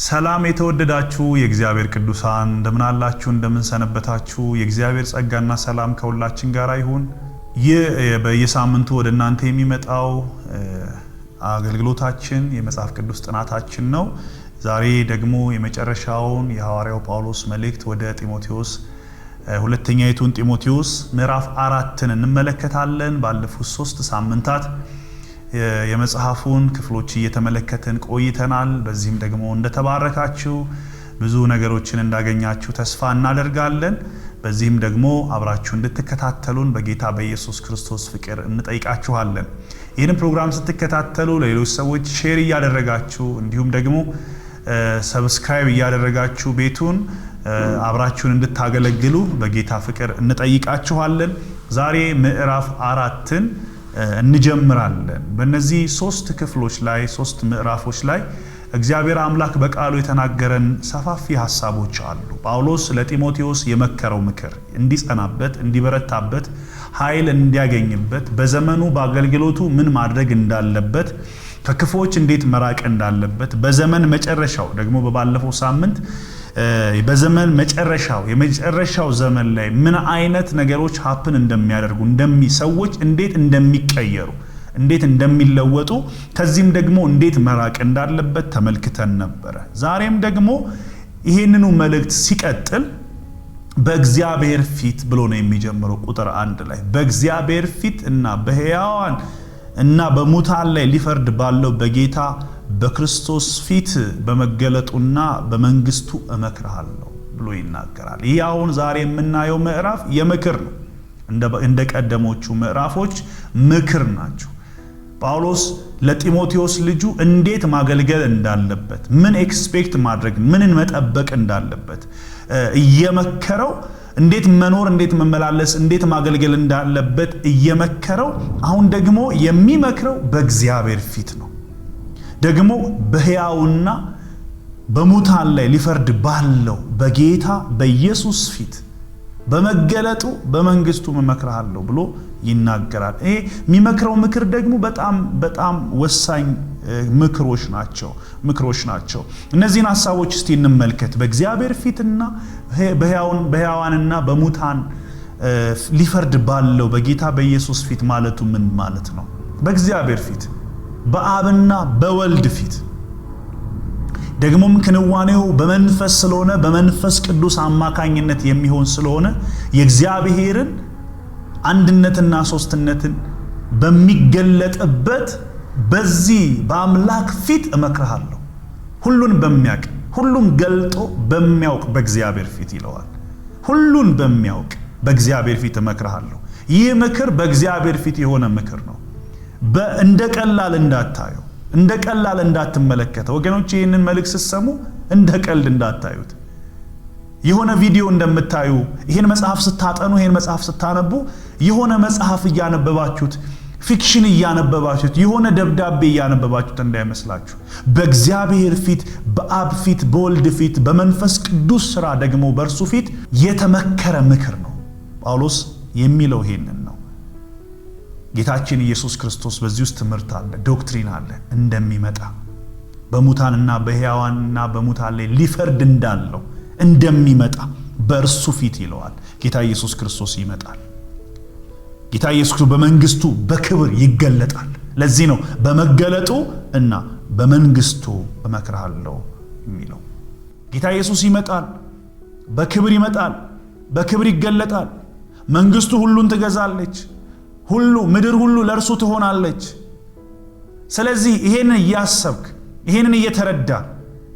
ሰላም የተወደዳችሁ የእግዚአብሔር ቅዱሳን እንደምን አላችሁ እንደምን ሰነበታችሁ የእግዚአብሔር ጸጋና ሰላም ከሁላችን ጋር ይሁን። በየሳምንቱ ወደ እናንተ የሚመጣው አገልግሎታችን የመጽሐፍ ቅዱስ ጥናታችን ነው። ዛሬ ደግሞ የመጨረሻውን የሐዋርያው ጳውሎስ መልእክት ወደ ጢሞቴዎስ ሁለተኛይቱን ጢሞቴዎስ ምዕራፍ 4ን እንመለከታለን። ባለፉት 3 ሳምንታት የመጽሐፉን ክፍሎች እየተመለከትን ቆይተናል። በዚህም ደግሞ እንደተባረካችሁ ብዙ ነገሮችን እንዳገኛችሁ ተስፋ እናደርጋለን። በዚህም ደግሞ አብራችሁ እንድትከታተሉን በጌታ በኢየሱስ ክርስቶስ ፍቅር እንጠይቃችኋለን። ይህንን ፕሮግራም ስትከታተሉ ለሌሎች ሰዎች ሼር እያደረጋችሁ እንዲሁም ደግሞ ሰብስክራይብ እያደረጋችሁ ቤቱን አብራችሁን እንድታገለግሉ በጌታ ፍቅር እንጠይቃችኋለን። ዛሬ ምዕራፍ 4ን እንጀምራለን። በእነዚህ 3 ክፍሎች ላይ 3 ምዕራፎች ላይ እግዚአብሔር አምላክ በቃሉ የተናገረን ሰፋፊ ሐሳቦች አሉ። ጳውሎስ ለጢሞቴዎስ የመከረው ምክር እንዲጸናበት፣ እንዲበረታበት፣ ኃይል እንዲያገኝበት፣ በዘመኑ በአገልግሎቱ ምን ማድረግ እንዳለበት፣ ከክፎች እንዴት መራቅ እንዳለበት፣ በዘመን መጨረሻው ደግሞ በባለፈው ሳምንት በዘመን የመጨረሻው ዘመን ላይ ምን አይነት ነገሮች ሀፕን እንደሚያደርጉ ሰዎች እንዴት እንደሚቀየሩ እንዴት እንደሚለወጡ ከዚህም ደግሞ እንዴት መራቅ እንዳለበት ተመልክተን ነበር። ዛሬም ደግሞ ይሄንኑ መልእክት ሲቀጥል በእግዚአብሔር ፊት ብሎ ነው የሚጀምረው። ቁጥር 1 ላይ በእግዚአብሔር ፊት እና በሕያዋን እና በሙታን ላይ ሊፈርድ ባለው በጌታ በክርስቶስ ፊት በመገለጡና በመንግስቱ እመክርሃለሁ ብሎ ይናገራል። ይህ አሁን ዛሬ የምናየው ምዕራፍ የምክር ነው። እንደ ቀደሞቹ ምዕራፎች ምክር ናቸው። ጳውሎስ ለጢሞቴዎስ ልጁ እንዴት ማገልገል እንዳለበት፣ ምን ኤክስፔክት ማድረግ፣ ምንን መጠበቅ እንዳለበት እየመከረው እንዴት መኖር፣ እንዴት መመላለስ፣ እንዴት ማገልገል እንዳለበት እየመከረው አሁን ደግሞ የሚመክረው በእግዚአብሔር ፊት ነው። ደግሞ በሕያውና በሙታን ላይ ሊፈርድ ባለው በጌታ በኢየሱስ ፊት በመገለጡ በመንግስቱ እመክርሃለሁ ብሎ ይናገራል። ይሄ የሚመክረው ምክር ደግሞ በጣም ወሳኝ ምክሮች ናቸው። እነዚህን ሐሳቦች እስቲ እንመልከት። በእግዚአብሔር ፊትና በሕያዋንና በሙታን ሊፈርድ ባለው በጌታ በኢየሱስ ፊት ማለቱ ምን ማለት ነው? በእግዚአብሔር ፊት በአብና በወልድ ፊት ደግሞም ክንዋኔው በመንፈስ ስለሆነ በመንፈስ ቅዱስ አማካኝነት የሚሆን ስለሆነ የእግዚአብሔርን አንድነትና ሶስትነትን በሚገለጥበት በዚህ በአምላክ ፊት እመክርሃለሁ። ሁሉን በሚያውቅ ሁሉን ገልጦ በሚያውቅ በእግዚአብሔር ፊት ይለዋል። ሁሉን በሚያውቅ በእግዚአብሔር ፊት እመክርሃለሁ። ይህ ምክር በእግዚአብሔር ፊት የሆነ ምክር ነው። እንደ ቀላል እንዳታየው፣ እንደ ቀላል እንዳትመለከተው ወገኖች። ይህንን መልእክት ስትሰሙ እንደ ቀልድ እንዳታዩት። የሆነ ቪዲዮ እንደምታዩ፣ ይሄን መጽሐፍ ስታጠኑ፣ ይሄን መጽሐፍ ስታነቡ የሆነ መጽሐፍ እያነበባችሁት፣ ፊክሽን እያነበባችሁት፣ የሆነ ደብዳቤ እያነበባችሁት እንዳይመስላችሁ። በእግዚአብሔር ፊት፣ በአብ ፊት፣ በወልድ ፊት፣ በመንፈስ ቅዱስ ሥራ ደግሞ በእርሱ ፊት የተመከረ ምክር ነው። ጳውሎስ የሚለው ይሄንን ነው። ጌታችን ኢየሱስ ክርስቶስ በዚህ ውስጥ ትምህርት አለ፣ ዶክትሪን አለ። እንደሚመጣ በሙታንና በሕያዋንና በሙታን ላይ ሊፈርድ እንዳለው እንደሚመጣ በእርሱ ፊት ይለዋል። ጌታ ኢየሱስ ክርስቶስ ይመጣል። ጌታ ኢየሱስ ክርስቶስ በመንግስቱ በክብር ይገለጣል። ለዚህ ነው በመገለጡ እና በመንግስቱ እመክርሃለሁ የሚለው። ጌታ ኢየሱስ ይመጣል፣ በክብር ይመጣል፣ በክብር ይገለጣል። መንግስቱ ሁሉን ትገዛለች። ምድር ሁሉ ለእርሱ ትሆናለች። ስለዚህ ይሄንን እያሰብክ ይሄንን እየተረዳ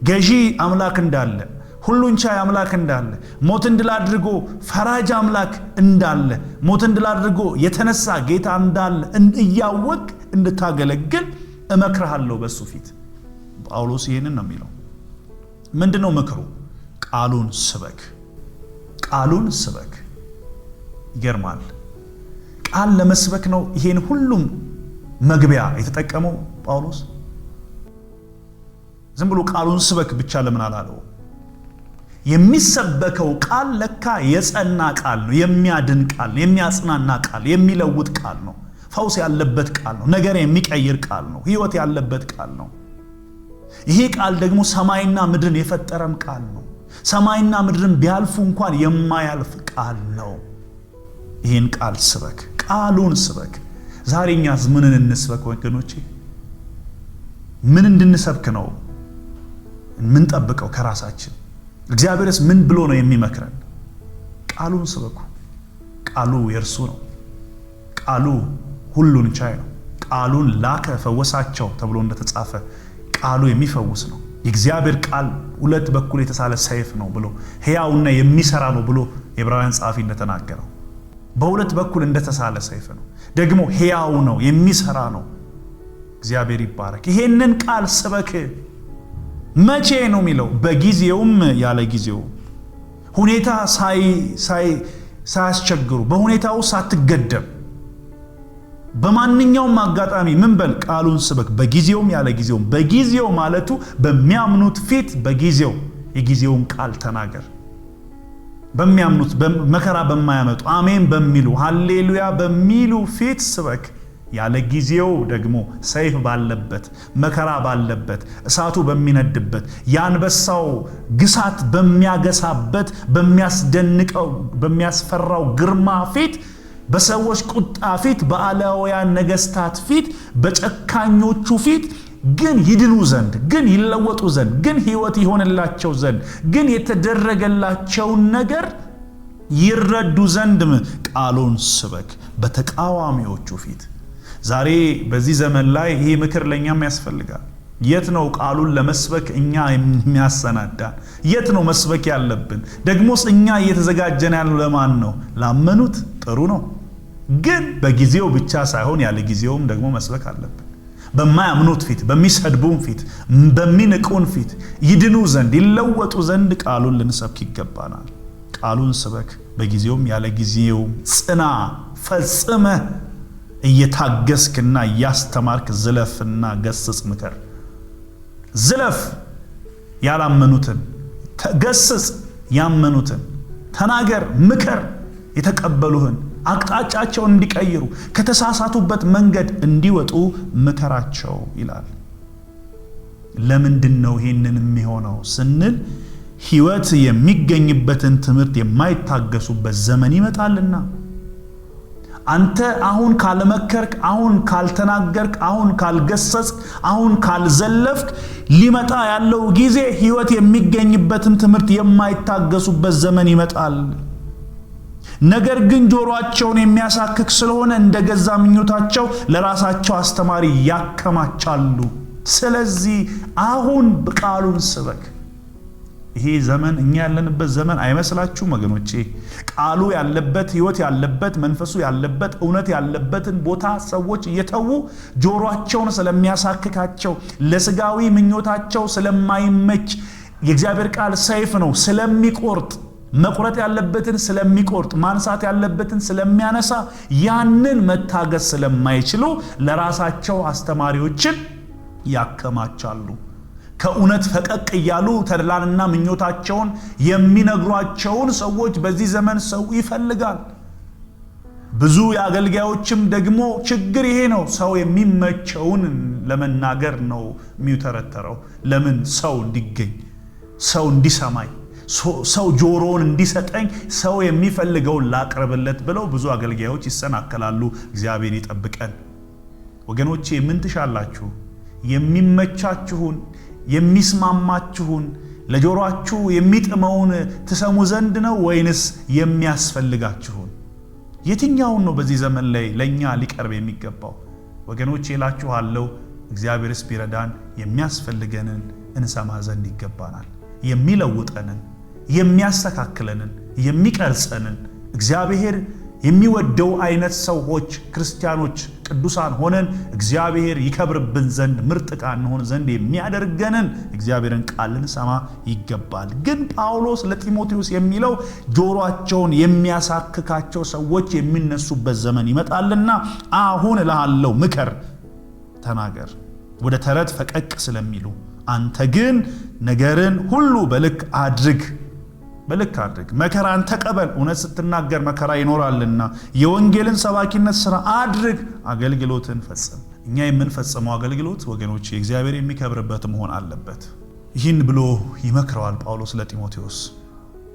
ገዢ አምላክ እንዳለ፣ ሁሉን ቻይ አምላክ እንዳለ፣ ሞትን ድል አድርጎ ፈራጅ አምላክ እንዳለ፣ ሞትን ድል አድርጎ የተነሳ ጌታ እንዳለ እያወቅ እንድታገለግል እመክርሃለሁ በሱ ፊት። ጳውሎስ ይሄንን ነው የሚለው። ምንድነው ምክሩ? ቃሉን ስበክ። ይገርማል። ቃል ለመስበክ ነው ይሄን ሁሉም መግቢያ የተጠቀመው ጳውሎስ። ዝም ብሎ ቃሉን ስበክ ብቻ ለምን አላለው? የሚሰበከው ቃል ለካ የጸና ቃል ነው፣ የሚያድን ቃል ነው፣ የሚያጽናና ቃል፣ የሚለውጥ ቃል ነው፣ ፈውስ ያለበት ቃል ነው፣ ነገር የሚቀይር ቃል ነው፣ ሕይወት ያለበት ቃል ነው። ይሄ ቃል ደግሞ ሰማይና ምድርን የፈጠረም ቃል ነው። ሰማይና ምድርን ቢያልፉ እንኳን የማያልፍ ቃል ነው። ይሄን ቃል ስበክ፣ ቃሉን ስበክ። ዛሬኛስ ምንን እንስበክ ወገኖቼ? ምን እንድንሰብክ ነው ምን ጠብቀው ከራሳችን? እግዚአብሔርስ ምን ብሎ ነው የሚመክረን? ቃሉን ስበኩ። ቃሉ የእርሱ ነው። ቃሉ ሁሉን ቻይ ነው። ቃሉን ላከ ፈወሳቸው ተብሎ እንደተጻፈ ቃሉ የሚፈውስ ነው። የእግዚአብሔር ቃል ሁለት በኩል የተሳለ ሰይፍ ነው ብሎ ሕያውና የሚሰራ ነው ብሎ የዕብራውያን ጸሐፊ እንደተናገረው በሁለት በኩል እንደተሳለ ሰይፍ ነው። ደግሞ ሕያው ነው፣ የሚሰራ ነው። እግዚአብሔር ይባረክ። ይሄንን ቃል ስበክ። መቼ ነው የሚለው? በጊዜውም ያለ ጊዜው፣ ሁኔታ ሳያስቸግሩ፣ በሁኔታው ሳትገደብ፣ በማንኛውም አጋጣሚ ምን በል? ቃሉን ስበክ። በጊዜውም ያለ ጊዜው። በጊዜው ማለቱ በሚያምኑት ፊት በጊዜው የጊዜውን ቃል ተናገር። በሚያምኑት መከራ በማያመጡ አሜን በሚሉ ሃሌሉያ በሚሉ ፊት ስበክ። ያለ ጊዜው ደግሞ ሰይፍ ባለበት፣ መከራ ባለበት፣ እሳቱ በሚነድበት፣ ያንበሳው ግሳት በሚያገሳበት፣ በሚያስደንቀው በሚያስፈራው ግርማ ፊት፣ በሰዎች ቁጣ ፊት፣ በአላውያን ነገስታት ፊት፣ በጨካኞቹ ፊት ግን ይድኑ ዘንድ፣ ግን ይለወጡ ዘንድ፣ ግን ሕይወት ይሆንላቸው ዘንድ፣ ግን የተደረገላቸውን ነገር ይረዱ ዘንድ ቃሉን ስበክ። በተቃዋሚዎቹ ፊት። ዛሬ በዚህ ዘመን ላይ ይሄ ምክር ለኛም ያስፈልጋል። የት ነው ቃሉን ለመስበክ እኛ የሚያሰናዳን? የት ነው መስበክ ያለብን? ደግሞስ እኛ እየተዘጋጀን ያለው ለማን ነው? ላመኑት ጥሩ ነው፣ ግን በጊዜው ብቻ ሳይሆን ያለ ጊዜውም ደግሞ መስበክ አለብን። በማያምኑት ፊት፣ በሚሰድቡን ፊት፣ በሚንቁን ፊት ይድኑ ዘንድ ይለወጡ ዘንድ ቃሉን ልንሰብክ ይገባናል። ቃሉን ስበክ። በጊዜውም ያለ ጊዜውም ጽና፣ ፈጽመህ እየታገስክና እያስተማርክ ዝለፍና ገስጽ፣ ምከር። ዝለፍ ያላመኑትን፣ ገስጽ ያመኑትን፣ ተናገር፣ ምከር የተቀበሉህን፣ አቅጣጫቸውን እንዲቀይሩ፣ ከተሳሳቱበት መንገድ እንዲወጡ ምከራቸው ይላል። ለምንድን ነው ይሄንን የሚሆነው ስንል ሕይወት የሚገኝበትን ትምህርት የማይታገሱበት ዘመን ይመጣልና። አንተ አሁን ካልመከርክ፣ አሁን ካልተናገርክ፣ አሁን ካልገሰጽ፣ አሁን ካልዘለፍክ ሊመጣ ያለው ጊዜ ሕይወት የሚገኝበትን ትምህርት የማይታገሱበት ዘመን ይመጣል። ነገር ግን ጆሮአቸውን የሚያሳክክ ስለሆነ እንደገዛ ምኞታቸው ለራሳቸው አስተማሪ ያከማቻሉ። ስለዚህ አሁን ቃሉን ስበክ። ይሄ ዘመን እኛ ያለንበት ዘመን አይመስላችሁም ወገኖቼ? ቃሉ ያለበት፣ ሕይወት ያለበት፣ መንፈሱ ያለበት፣ እውነት ያለበትን ቦታ ሰዎች እየተዉ ጆሮአቸውን ስለሚያሳክካቸው፣ ለስጋዊ ምኞታቸው ስለማይመች፣ የእግዚአብሔር ቃል ሰይፍ ነው ስለሚቆርጥ፣ መቁረጥ ያለበትን ስለሚቆርጥ፣ ማንሳት ያለበትን ስለሚያነሳ፣ ያንን መታገስ ስለማይችሉ ለራሳቸው አስተማሪዎችን ያከማቻሉ። ከእውነት ፈቀቅ እያሉ ተድላንና ምኞታቸውን የሚነግሯቸውን ሰዎች በዚህ ዘመን ሰው ይፈልጋል። ብዙ የአገልጋዮችም ደግሞ ችግር ይሄ ነው። ሰው የሚመቸውን ለመናገር ነው የሚተረተረው። ለምን? ሰው እንዲገኝ፣ ሰው እንዲሰማኝ፣ ሰው ጆሮውን እንዲሰጠኝ፣ ሰው የሚፈልገውን ላቅርብለት ብለው ብዙ አገልጋዮች ይሰናከላሉ። እግዚአብሔር ይጠብቀን። ወገኖቼ ምን ትሻላችሁ? የሚመቻችሁን፣ የሚስማማችሁን፣ ለጆሮአችሁ የሚጥመውን ትሰሙ ዘንድ ነው ወይንስ የሚያስፈልጋችሁን? የትኛውን ነው በዚህ ዘመን ላይ ለኛ ሊቀርብ የሚገባው? ወገኖቼ እላችኋለሁ፣ እግዚአብሔርስ ቢረዳን የሚያስፈልገንን እንሰማ ዘንድ ይገባናል። የሚለውጠንን፣ የሚያስተካክለንን፣ የሚቀርጸንን እግዚአብሔር የሚወደው አይነት ሰዎች፣ ክርስቲያኖች፣ ቅዱሳን ሆነን እግዚአብሔር ይከብርብን ዘንድ፣ ምርጥ ዕቃ እንሆን ዘንድ የሚያደርገንን እግዚአብሔርን ቃል ልንሰማ ይገባል። ግን ጳውሎስ ለጢሞቴዎስ የሚለው ጆሮአቸውን የሚያሳክካቸው ሰዎች የሚነሱበት ዘመን ይመጣልና አሁን እልሃለሁ፣ ምከር፣ ተናገር፣ ወደ ተረት ፈቀቅ ስለሚሉ። አንተ ግን ነገርን ሁሉ በልክ አድርግ፣ በልክ አድርግ። መከራን ተቀበል። እውነት ስትናገር መከራ ይኖራልና የወንጌልን ሰባኪነት ሥራ አድርግ። አገልግሎትን ፈጽም። እኛ የምንፈጽመው አገልግሎት ወገኖች እግዚአብሔር የሚከብርበት መሆን አለበት። ይህን ብሎ ይመክረዋል ጳውሎስ ለጢሞቴዎስ።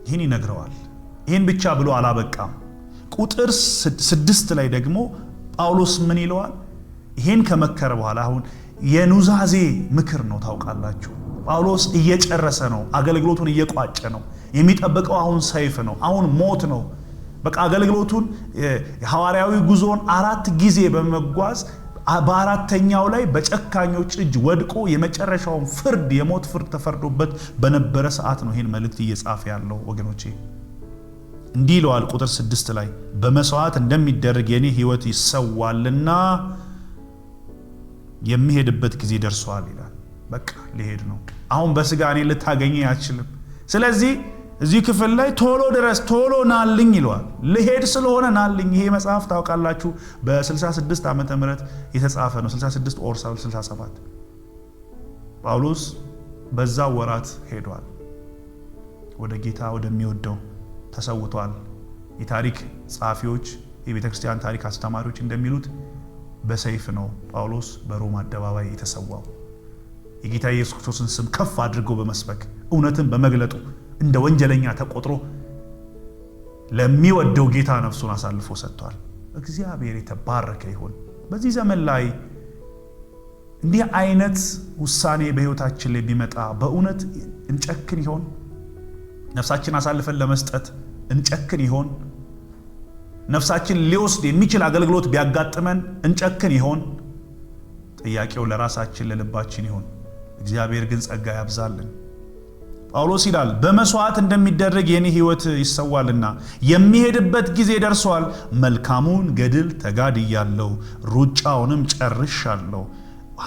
ይህን ይነግረዋል። ይህን ብቻ ብሎ አላበቃም። ቁጥር 6 ላይ ደግሞ ጳውሎስ ምን ይለዋል? ይህን ከመከረ በኋላ አሁን የኑዛዜ ምክር ነው። ታውቃላችሁ ጳውሎስ እየጨረሰ ነው። አገልግሎቱን እየቋጨ ነው። የሚጠብቀው አሁን ሰይፍ ነው። አሁን ሞት ነው። በቃ አገልግሎቱን ሐዋርያዊ ጉዞን 4 ጊዜ በመጓዝ በአራተኛው ላይ በጨካኞች እጅ ወድቆ የመጨረሻውን ፍርድ የሞት ፍርድ ተፈርዶበት በነበረ ሰዓት ነው ይህን መልእክት እየጻፈ ያለው ወገኖቼ። እንዲህ ይለዋል ቁጥር 6 ላይ በመስዋዕት እንደሚደረግ የኔ ሕይወት ይሰዋልና የሚሄድበት ጊዜ ደርሷል ይላል። በቃ ሊሄድ ነው። አሁን በስጋ እኔ ልታገኘኝ አትችልም። ስለዚህ እዚህ ክፍል ላይ ቶሎ ድረስ ቶሎ ናልኝ ይለዋል። ልሄድ ስለሆነ ናልኝ። ይሄ መጽሐፍ ታውቃላችሁ በ66 ዓመተ ምህረት የተጻፈ ነው። 66 ኦር 67 ጳውሎስ በዛ ወራት ሄዷል። ወደ ጌታ ወደሚወደው ተሰውቷል። የታሪክ ጸሐፊዎች የቤተክርስቲያን ታሪክ አስተማሪዎች እንደሚሉት በሰይፍ ነው ጳውሎስ በሮማ አደባባይ የተሰዋው። የጌታ ኢየሱስ ክርስቶስን ስም ከፍ አድርጎ በመስበክ እውነትን በመግለጡ እንደ ወንጀለኛ ተቆጥሮ ለሚወደው ጌታ ነፍሱን አሳልፎ ሰጥቷል። እግዚአብሔር የተባረከ ይሁን። በዚህ ዘመን ላይ እንዲህ አይነት ውሳኔ በሕይወታችን ላይ ቢመጣ በእውነት እንጨክን ይሆን? ነፍሳችን አሳልፈን ለመስጠት እንጨክን ይሆን? ነፍሳችን ሊወስድ የሚችል አገልግሎት ቢያጋጥመን እንጨክን ይሆን? ጥያቄው ለራሳችን ለልባችን ይሆን። እግዚአብሔር ግን ጸጋ ያብዛልን። ጳውሎስ ይላል በመስዋዕት እንደሚደረግ የኔ ሕይወት ይሰዋልና የሚሄድበት ጊዜ ደርሷል። መልካሙን ገድል ተጋድያለሁ፣ ሩጫውንም ጨርሻለሁ፣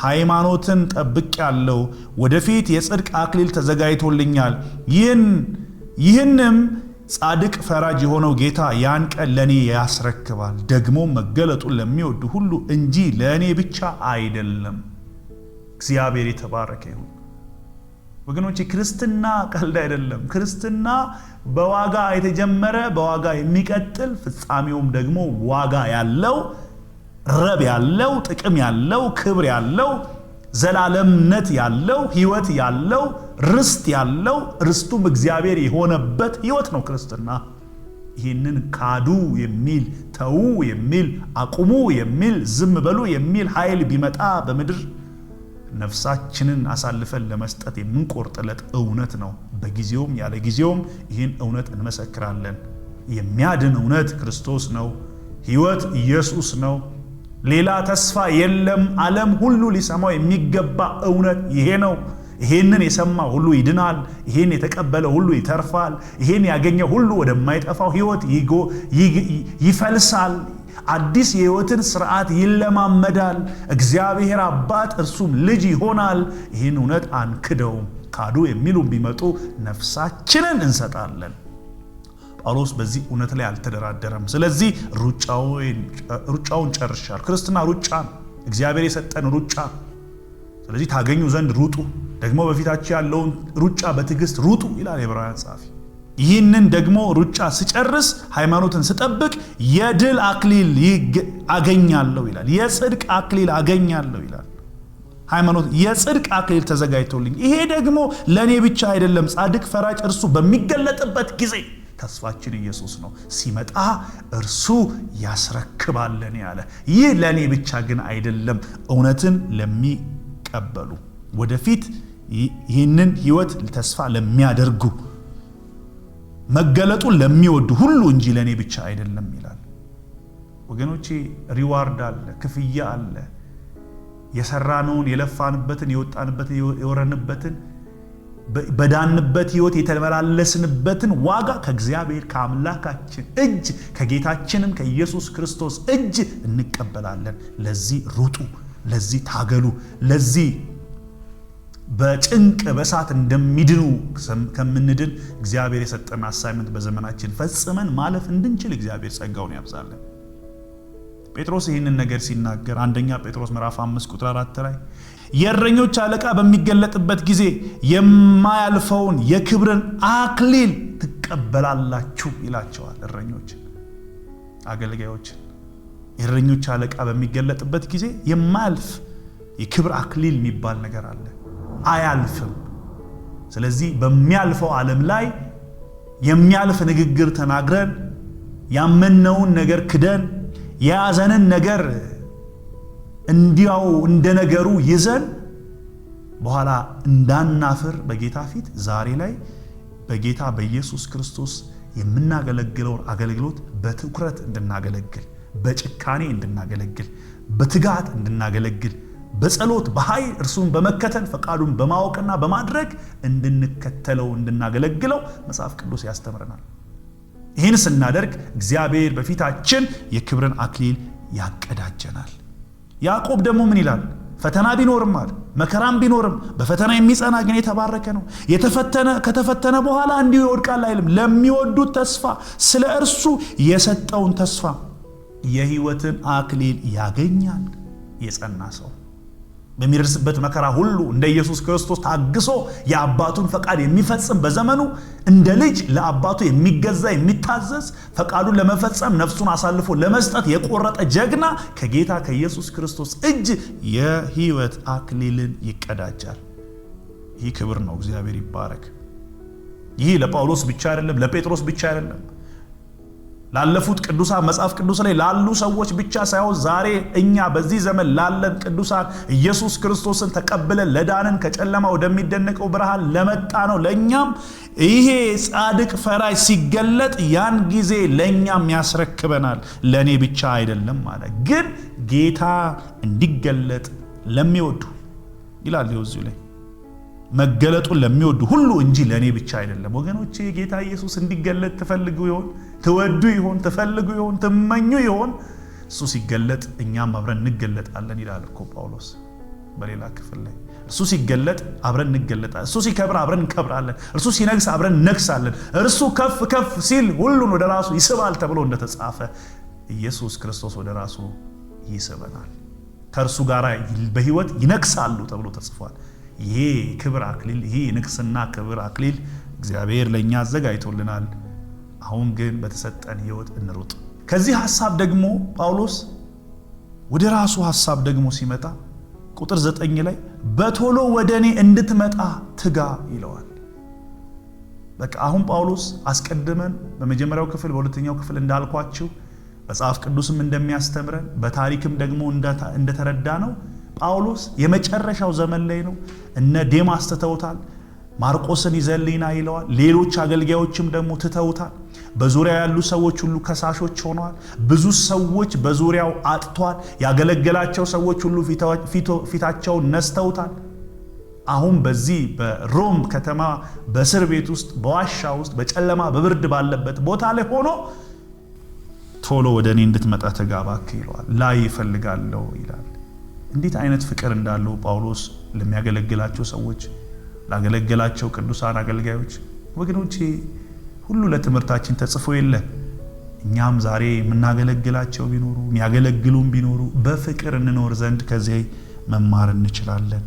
ሃይማኖትን ጠብቄያለሁ። ወደፊት የጽድቅ አክሊል ተዘጋጅቶልኛል። ይህንም ጻድቅ ፈራጅ የሆነው ጌታ ያን ቀን ለኔ ያስረክባል። ደግሞ መገለጡን ለሚወዱ ሁሉ እንጂ ለኔ ብቻ አይደለም። እግዚአብሔር የተባረከ ይሁን። ወገኖቼ ክርስትና ቀልድ አይደለም። ክርስትና በዋጋ የተጀመረ በዋጋ የሚቀጥል ፍጻሜውም ደግሞ ዋጋ ያለው ረብ ያለው ጥቅም ያለው ክብር ያለው ዘላለምነት ያለው ሕይወት ያለው ርስት ያለው ርስቱም እግዚአብሔር የሆነበት ሕይወት ነው ክርስትና። ይህንን ካዱ የሚል ተው የሚል አቁሙ የሚል ዝም በሉ የሚል ኃይል ቢመጣ በምድር ነፍሳችንን አሳልፈን ለመስጠት የምንቆርጥለት እውነት ነው። በጊዜውም ያለ ጊዜውም ይህን እውነት እንመሰክራለን። የሚያድን እውነት ክርስቶስ ነው። ሕይወት ኢየሱስ ነው። ሌላ ተስፋ የለም። ዓለም ሁሉ ሊሰማው የሚገባ እውነት ይሄ ነው። ይሄንን የሰማ ሁሉ ይድናል። ይሄን የተቀበለ ሁሉ ይተርፋል። ይሄን ያገኘ ሁሉ ወደማይጠፋው ሕይወት ይፈልሳል። አዲስ የሕይወትን ስርዓት ይለማመዳል። እግዚአብሔር አባት እርሱም ልጅ ይሆናል። ይህን እውነት አንክደውም። ካዱ የሚሉም ቢመጡ ነፍሳችንን እንሰጣለን። ጳውሎስ በዚህ እውነት ላይ አልተደራደረም። ስለዚህ ሩጫውን ጨርሻል። ክርስትና ሩጫ ነው። እግዚአብሔር የሰጠን ሩጫ። ስለዚህ ታገኙ ዘንድ ሩጡ፣ ደግሞ በፊታችሁ ያለውን ሩጫ በትዕግስት ሩጡ ይላል የዕብራውያን ጸሐፊ። ይህንን ደግሞ ሩጫ ስጨርስ ሃይማኖትን ስጠብቅ የድል አክሊል አገኛለሁ ይላል። የጽድቅ አክሊል አገኛለሁ ይላል። ሃይማኖት የጽድቅ አክሊል ተዘጋጅቶልኝ፣ ይሄ ደግሞ ለኔ ብቻ አይደለም። ጻድቅ ፈራጅ እርሱ በሚገለጥበት ጊዜ ተስፋችን ኢየሱስ ነው። ሲመጣ እርሱ ያስረክባለን ያለ። ይህ ለኔ ብቻ ግን አይደለም፣ እውነትን ለሚቀበሉ ወደፊት ይህንን ሕይወት ተስፋ ለሚያደርጉ መገለጡን ለሚወዱ ሁሉ እንጂ ለኔ ብቻ አይደለም ይላል። ወገኖቼ ሪዋርድ አለ፣ ክፍያ አለ። የሰራነውን የለፋንበትን የወጣንበትን የወረንበትን በዳንበት ሕይወት የተመላለስንበትን ዋጋ ከእግዚአብሔር ከአምላካችን እጅ ከጌታችንም ከኢየሱስ ክርስቶስ እጅ እንቀበላለን። ለዚህ ሩጡ፣ ለዚህ ታገሉ፣ ለዚህ በጭንቅ በሳት እንደሚድኑ ከምንድን እግዚአብሔር የሰጠን አሳይመንት በዘመናችን ፈጽመን ማለፍ እንድንችል እግዚአብሔር ጸጋውን ያብዛልን። ጴጥሮስ ይህንን ነገር ሲናገር አንደኛ ጴጥሮስ ምዕራፍ 5 ቁጥር 4 ላይ የእረኞች አለቃ በሚገለጥበት ጊዜ የማያልፈውን የክብርን አክሊል ትቀበላላችሁ ይላቸዋል። እረኞችን፣ አገልጋዮችን የእረኞች አለቃ በሚገለጥበት ጊዜ የማያልፍ የክብር አክሊል የሚባል ነገር አለ፣ አያልፍም። ስለዚህ በሚያልፈው ዓለም ላይ የሚያልፍ ንግግር ተናግረን ያመነውን ነገር ክደን የያዘንን ነገር እንዲያው እንደነገሩ ይዘን በኋላ እንዳናፍር በጌታ ፊት ዛሬ ላይ በጌታ በኢየሱስ ክርስቶስ የምናገለግለውን አገልግሎት በትኩረት እንድናገለግል፣ በጭካኔ እንድናገለግል፣ በትጋት እንድናገለግል፣ በጸሎት በኃይል እርሱን በመከተል ፈቃዱን በማወቅና በማድረግ እንድንከተለው እንድናገለግለው መጽሐፍ ቅዱስ ያስተምረናል። ይህን ስናደርግ እግዚአብሔር በፊታችን የክብርን አክሊል ያቀዳጀናል። ያዕቆብ ደግሞ ምን ይላል? ፈተና ቢኖርም አለ መከራም ቢኖርም በፈተና የሚጸና ግን የተባረከ ነው። ከተፈተነ በኋላ እንዲሁ ይወድቃል አይልም። ለሚወዱት ተስፋ ስለ እርሱ የሰጠውን ተስፋ የሕይወትን አክሊል ያገኛል። የጸና ሰው በሚደርስበት መከራ ሁሉ እንደ ኢየሱስ ክርስቶስ ታግሶ የአባቱን ፈቃድ የሚፈጽም በዘመኑ እንደ ልጅ ለአባቱ የሚገዛ የሚታዘዝ ፈቃዱን ለመፈጸም ነፍሱን አሳልፎ ለመስጠት የቆረጠ ጀግና ከጌታ ከኢየሱስ ክርስቶስ እጅ የሕይወት አክሊልን ይቀዳጃል። ይህ ክብር ነው። እግዚአብሔር ይባረክ። ይህ ለጳውሎስ ብቻ አይደለም፣ ለጴጥሮስ ብቻ አይደለም፣ ላለፉት ቅዱሳን መጽሐፍ ቅዱስ ላይ ላሉ ሰዎች ብቻ ሳይሆን ዛሬ እኛ በዚህ ዘመን ላለን ቅዱሳን ኢየሱስ ክርስቶስን ተቀብለን ለዳንን ከጨለማ ወደሚደነቀው ብርሃን ለመጣ ነው ለኛም ይሄ ጻድቅ ፈራጅ ሲገለጥ ያን ጊዜ ለኛም ያስረክበናል። ለኔ ብቻ አይደለም ማለት ግን ጌታ እንዲገለጥ ለሚወዱ ይላል እዚህ ላይ መገለጡን ለሚወዱ ሁሉ እንጂ ለኔ ብቻ አይደለም። ወገኖቼ ጌታ ኢየሱስ እንዲገለጥ ትፈልጉ ይሆን? ትወዱ ይሆን? ትፈልጉ ይሆን? ትመኙ ይሆን? እሱ ሲገለጥ እኛም አብረን እንገለጣለን ይላል እኮ ጳውሎስ በሌላ ክፍል ላይ። እርሱ ሲገለጥ አብረን እንገለጣለን። እርሱ ሲከብር አብረን እንከብራለን። እርሱ ሲነግስ አብረን እንነግሳለን። እርሱ ከፍ ከፍ ሲል ሁሉን ወደ ራሱ ይስባል ተብሎ እንደተጻፈ ኢየሱስ ክርስቶስ ወደ ራሱ ይስበናል። ከእርሱ ጋር በሕይወት ይነግሳሉ ተብሎ ተጽፏል። ይሄ ክብር አክሊል፣ ይሄ ንግስና ክብር አክሊል እግዚአብሔር ለኛ አዘጋጅቶልናል። አሁን ግን በተሰጠን ሕይወት እንሩጥ። ከዚህ ሐሳብ ደግሞ ጳውሎስ ወደ ራሱ ሐሳብ ደግሞ ሲመጣ ቁጥር 9 ላይ በቶሎ ወደኔ እንድትመጣ ትጋ ይለዋል። በቃ አሁን ጳውሎስ አስቀድመን በመጀመሪያው ክፍል በሁለተኛው ክፍል እንዳልኳችሁ መጽሐፍ ቅዱስም እንደሚያስተምረን በታሪክም ደግሞ እንደተረዳ ነው ጳውሎስ የመጨረሻው ዘመን ላይ ነው። እነ ዴማስ ትተውታል። ማርቆስን ይዘልይና ይለዋል። ሌሎች አገልጋዮችም ደግሞ ትተውታል። በዙሪያው ያሉ ሰዎች ሁሉ ከሳሾች ሆነዋል። ብዙ ሰዎች በዙሪያው አጥቷል። ያገለገላቸው ሰዎች ሁሉ ፊታቸውን ነስተውታል። አሁን በዚህ በሮም ከተማ በእስር ቤት ውስጥ በዋሻ ውስጥ በጨለማ በብርድ ባለበት ቦታ ላይ ሆኖ ቶሎ ወደኔ እንድትመጣ ተጋባክ ይለዋል። ላይ ይፈልጋለሁ ይላል። እንዴት አይነት ፍቅር እንዳለው ጳውሎስ ለሚያገለግላቸው ሰዎች ላገለገላቸው ቅዱሳን አገልጋዮች ወገኖቼ ሁሉ ለትምህርታችን ተጽፎ የለ። እኛም ዛሬ የምናገለግላቸው ቢኖሩ የሚያገለግሉም ቢኖሩ በፍቅር እንኖር ዘንድ ከዚህ መማር እንችላለን።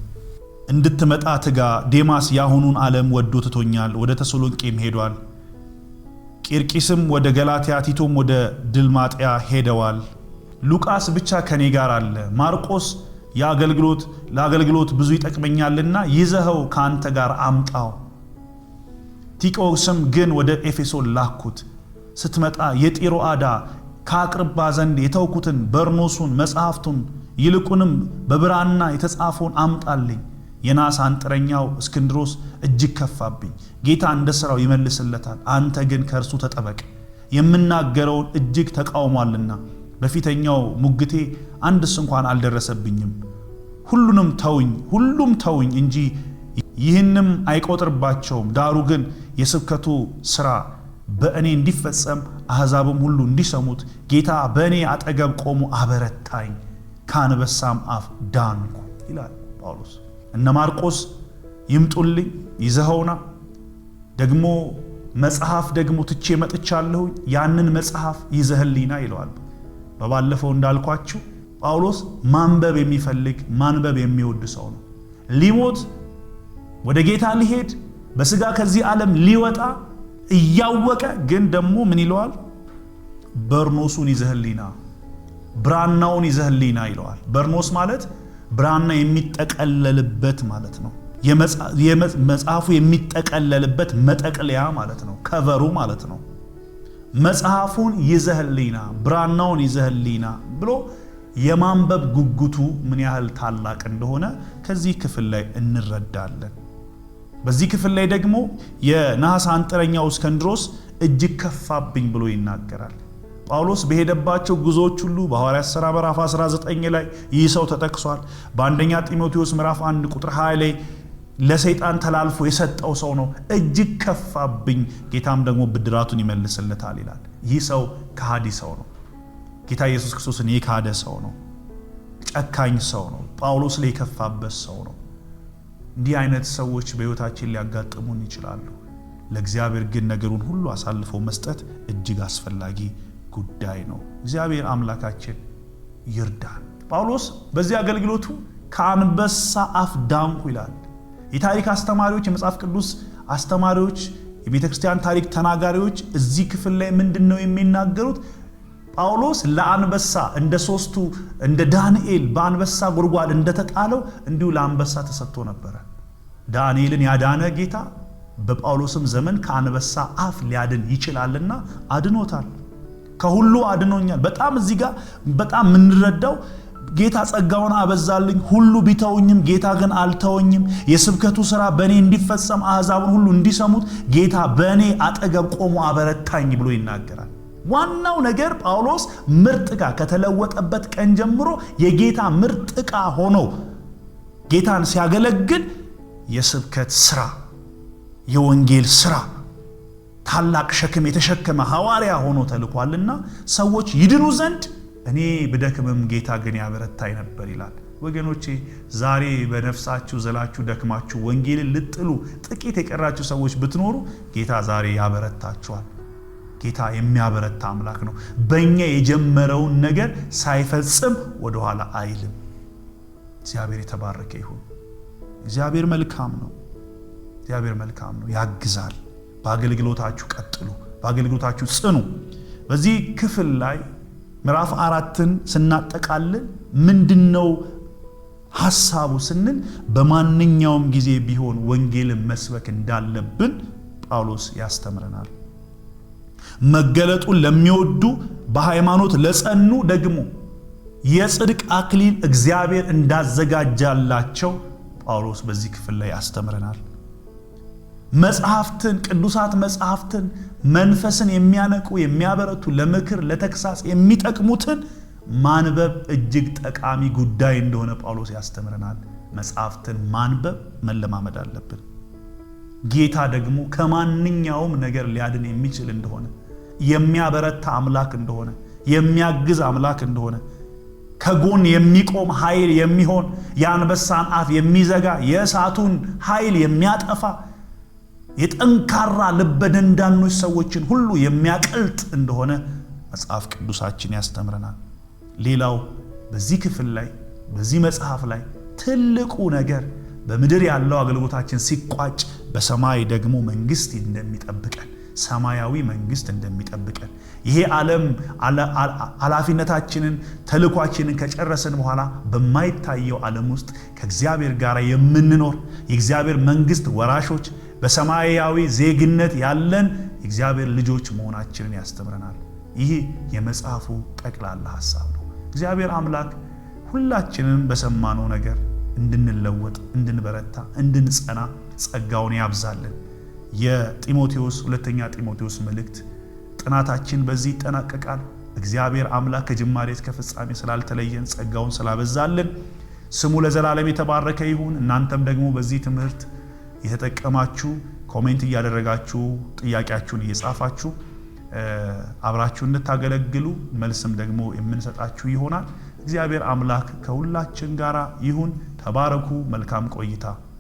እንድትመጣ ትጋ። ዴማስ ያሁኑን ዓለም ወዶ ትቶኛል፣ ወደ ተሰሎንቄም ሄዷል። ቂርቂስም ወደ ገላትያ፣ ቲቶም ወደ ድልማጥያ ሄደዋል። ሉቃስ ብቻ ከኔ ጋር አለ። ማርቆስ ለአገልግሎት ብዙ ይጠቅመኛልና ይዘኸው ካንተ ጋር አምጣው። ቲቆስም ግን ወደ ኤፌሶን ላኩት። ስትመጣ የጢሮአዳ ከአቅርባ ዘንድ የተውኩትን በርኖሱን መጽሐፍቱን ይልቁንም በብራና የተጻፈውን አምጣልኝ። የናስ አንጥረኛው እስክንድሮስ እጅግ ከፋብኝ። ጌታ እንደ ሥራው ይመልስለታል። አንተ ግን ከእርሱ ተጠበቅ፣ የምናገረውን እጅግ ተቃውሟልና በፊተኛው ሙግቴ አንድስ እንኳን አልደረሰብኝም። ሁሉም ተውኝ እንጂ ይህንም አይቆጥርባቸውም። ዳሩ ግን የስብከቱ ሥራ በእኔ እንዲፈጸም አሕዛብም ሁሉ እንዲሰሙት ጌታ በእኔ አጠገብ ቆሞ አበረታኝ፣ ከአንበሳም አፍ ዳንኩ ይላል ጳውሎስ። እነ ማርቆስ ይምጡልኝ፣ ይዘኸውና ደግሞ መጽሐፍ ደግሞ ትቼ መጥቻለሁ፣ ያንን መጽሐፍ ይዘህልኝና ይለዋል። በባለፈው እንዳልኳችሁ ጳውሎስ ማንበብ የሚፈልግ ማንበብ የሚወድ ሰው ነው። ሊሞት ወደ ጌታ ሊሄድ በስጋ ከዚህ ዓለም ሊወጣ እያወቀ ግን ደግሞ ምን ይለዋል? በርኖሱን ይዘህልኝና ብራናውን ይዘህልኝና ይለዋል። በርኖስ ማለት ብራና የሚጠቀለልበት ማለት ነው። የመጽሐፉ የሚጠቀለልበት መጠቅለያ ማለት ነው። ከቨሩ ማለት ነው። መጽሐፉን ይዘህልኝና ብራናውን ይዘህልኝና ብሎ የማንበብ ጉጉቱ ምን ያህል ታላቅ እንደሆነ ከዚህ ክፍል ላይ እንረዳለን። በዚህ ክፍል ላይ ደግሞ የነሐስ አንጥረኛው እስክንድሮስ እጅግ ከፋብኝ ብሎ ይናገራል። ጳውሎስ በሄደባቸው ጉዞዎች ሁሉ በሐዋርያት ሥራ ምዕራፍ 19 ላይ ይህ ሰው ተጠቅሷል። በአንደኛ ጢሞቴዎስ ምዕራፍ 1 ቁጥር 20 ላይ ለሰይጣን ተላልፎ የሰጠው ሰው ነው። እጅግ ከፋብኝ፣ ጌታም ደግሞ ብድራቱን ይመልስለታል ይላል። ይህ ሰው ከሃዲ ሰው ነው። ጌታ ኢየሱስ ክርስቶስን የካደ ሰው ነው። ጨካኝ ሰው ነው። ጳውሎስ ላይ የከፋበት ሰው ነው። እንዲህ አይነት ሰዎች በሕይወታችን ሊያጋጥሙን ይችላሉ። ለእግዚአብሔር ግን ነገሩን ሁሉ አሳልፎ መስጠት እጅግ አስፈላጊ ጉዳይ ነው። እግዚአብሔር አምላካችን ይርዳን። ጳውሎስ በዚህ አገልግሎቱ ከአንበሳ አፍ ዳንኩ ይላል። የታሪክ አስተማሪዎች፣ የመጽሐፍ ቅዱስ አስተማሪዎች፣ የቤተክርስቲያን ታሪክ ተናጋሪዎች እዚህ ክፍል ላይ ምንድነው የሚናገሩት? ጳውሎስ ለአንበሳ እንደ ዳንኤል በአንበሳ ጉድጓድ እንደተጣለው እንዲሁ ለአንበሳ ተሰጥቶ ነበር። ዳንኤልን ያዳነ ጌታ በጳውሎስም ዘመን ከአንበሳ አፍ ሊያድን ይችላልና አድኖታል። ከሁሉ አድኖኛል። በጣም እዚህ ጋር በጣም የምንረዳው ጌታ ጸጋውን አበዛልኝ፣ ሁሉ ቢተውኝም ጌታ ግን አልተወኝም። የስብከቱ ሥራ በእኔ እንዲፈጸም አሕዛብን ሁሉ እንዲሰሙት ጌታ በእኔ አጠገብ ቆሞ አበረታኝ ብሎ ይናገራል። ዋናው ነገር ጳውሎስ ምርጥ ዕቃ ከተለወጠበት ቀን ጀምሮ የጌታ ምርጥ ዕቃ ሆኖ ጌታን ሲያገለግል የስብከት ሥራ፣ የወንጌል ሥራ ታላቅ ሸክም የተሸከመ ሐዋርያ ሆኖ ተልኳልና ሰዎች ይድኑ ዘንድ እኔ ብደክምም ጌታ ግን ያበረታኝ ነበር ይላል። ወገኖቼ ዛሬ በነፍሳችሁ ዘላችሁ ደክማችሁ ወንጌልን ልጥሉ ጥቂት የቀራችሁ ሰዎች ብትኖሩ ጌታ ዛሬ ያበረታችኋል። ጌታ የሚያበረታ አምላክ ነው። በእኛ የጀመረውን ነገር ሳይፈጽም ወደ ኋላ አይልም። እግዚአብሔር የተባረከ ይሁን። እግዚአብሔር መልካም ነው። እግዚአብሔር መልካም ነው፣ ያግዛል። በአገልግሎታችሁ ቀጥሉ፣ በአገልግሎታችሁ ጽኑ። በዚህ ክፍል ላይ ምዕራፍ 4ን ስናጠቃልል ምንድነው ሐሳቡ ስንል በማንኛውም ጊዜ ቢሆን ወንጌልን መስበክ እንዳለብን ጳውሎስ ያስተምረናል። መገለጡን ለሚወዱ በሃይማኖት ለጸኑ ደግሞ የጽድቅ አክሊል እግዚአብሔር እንዳዘጋጃላቸው ጳውሎስ በዚህ ክፍል ላይ ያስተምረናል። መጽሐፍትን፣ ቅዱሳት መጽሐፍትን መንፈስን የሚያነቁ የሚያበረቱ፣ ለምክር ለተግሳጽ የሚጠቅሙትን ማንበብ እጅግ ጠቃሚ ጉዳይ እንደሆነ ጳውሎስ ያስተምረናል። መጽሐፍትን ማንበብ መለማመድ አለብን። ጌታ ደግሞ ከማንኛውም ነገር ሊያድን የሚችል እንደሆነ፣ የሚያበረታ አምላክ እንደሆነ፣ የሚያግዝ አምላክ እንደሆነ፣ ከጎን የሚቆም ኃይል የሚሆን የአንበሳን አፍ የሚዘጋ የእሳቱን ኃይል የሚያጠፋ የጠንካራ ልበ ደንዳኖች ሰዎችን ሁሉ የሚያቀልጥ እንደሆነ መጽሐፍ ቅዱሳችን ያስተምረናል። ሌላው በዚህ ክፍል ላይ በዚህ መጽሐፍ ላይ ትልቁ ነገር በምድር ያለው አገልግሎታችን ሲቋጭ በሰማይ ደግሞ መንግስት እንደሚጠብቀን፣ ሰማያዊ መንግስት እንደሚጠብቀን፣ ይሄ ዓለም ኃላፊነታችንን ተልኳችንን ከጨረሰን በኋላ በማይታየው ዓለም ውስጥ ከእግዚአብሔር ጋር የምንኖር የእግዚአብሔር መንግስት ወራሾች በሰማያዊ ዜግነት ያለን የእግዚአብሔር ልጆች መሆናችንን ያስተምረናል። ይህ የመጽሐፉ ጠቅላላ ሐሳብ ነው። እግዚአብሔር አምላክ ሁላችንን በሰማነው ነገር እንድንለወጥ፣ እንድንበረታ፣ እንድንጸና ጸጋውን ያብዛልን። ሁለተኛ ጢሞቴዎስ መልእክት ጥናታችን በዚህ ይጠናቀቃል። እግዚአብሔር አምላክ ከጅማሬ እስከ ፍጻሜ ስላልተለየን ጸጋውን ስላበዛልን ስሙ ለዘላለም የተባረከ ይሁን። እናንተም ደግሞ በዚህ ትምህርት የተጠቀማችሁ ኮሜንት እያደረጋችሁ ጥያቄያችሁን እየጻፋችሁ አብራችሁ እንድታገለግሉ መልስም ደግሞ የምንሰጣችሁ ይሆናል። እግዚአብሔር አምላክ ከሁላችን ጋር ይሁን። ተባረኩ። መልካም ቆይታ